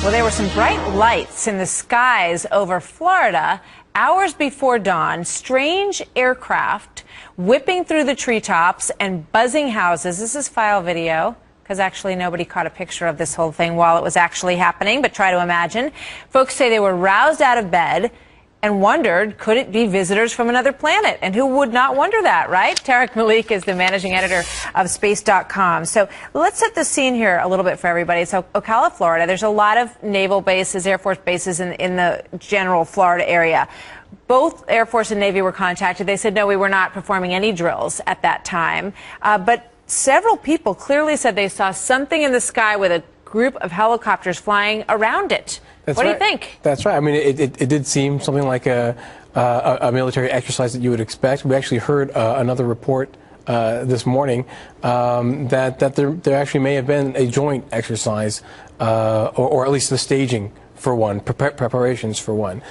Well, there were some bright lights in the skies over Florida hours before dawn. Strange aircraft whipping through the treetops and buzzing houses. This is file video, because actually nobody caught a picture of this whole thing while it was actually happening, but try to imagine. Folks say they were roused out of bed and wondered, could it be visitors from another planet? And who would not wonder that, right? Tarek Malik is the managing editor of Space.com. So let's set the scene here a little bit for everybody. So Ocala, Florida, there's a lot of naval bases, Air Force bases in the general Florida area. Both Air Force and Navy were contacted. They said, no, we were not performing any drills at that time. But several people clearly said they saw something in the sky with a group of helicopters flying around it. That's what right. do you think? That's right. I mean, it did seem something like a military exercise that you would expect. We actually heard another report this morning that there actually may have been a joint exercise, or at least the staging for one, preparations for one.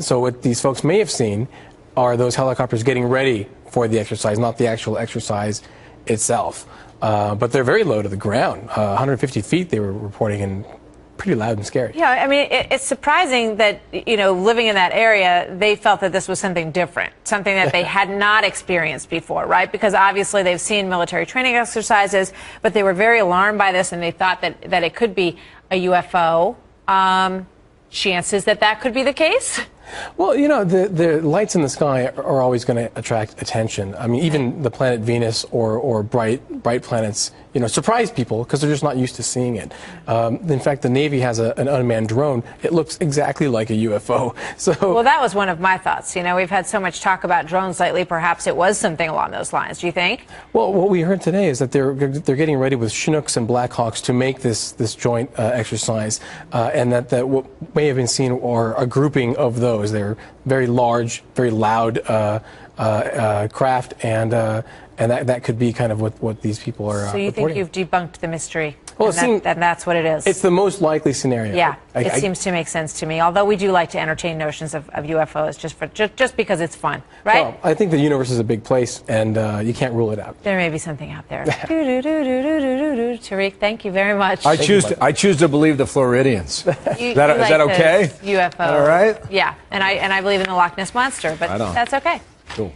So what these folks may have seen are those helicopters getting ready for the exercise, not the actual exercise itself. But they're very low to the ground, 150 feet they were reporting, and pretty loud and scary. Yeah, I mean, it's surprising that, you know, living in that area, they felt that this was something different, something that they had not experienced before, right? Because obviously they've seen military training exercises, but they were very alarmed by this, and they thought that it could be a UFO. Chances that could be the case? Well, you know, the lights in the sky are always going to attract attention. I mean, even the planet Venus or bright planets, you know, surprise people because they're just not used to seeing it. In fact, the Navy has an unmanned drone. It looks exactly like a UFO. So, well, that was one of my thoughts. You know, we've had so much talk about drones lately. Perhaps it was something along those lines. Do you think? Well, what we heard today is that they're getting ready with Chinooks and Blackhawks to make this joint exercise, and that what may have been seen are a grouping of those. They're very large, very loud craft, and that could be kind of what these people are So you reporting. think you've debunked the mystery? Well, and that's what it is. It's the most likely scenario. Yeah, it seems to make sense to me. Although we do like to entertain notions of UFOs just because it's fun, right? Well, I think the universe is a big place, and you can't rule it out. There may be something out there. Tariq, thank you very much. I choose to believe the Floridians. Is that okay? UFO. All right. Yeah, and I believe in the Loch Ness monster, but that's okay. Cool.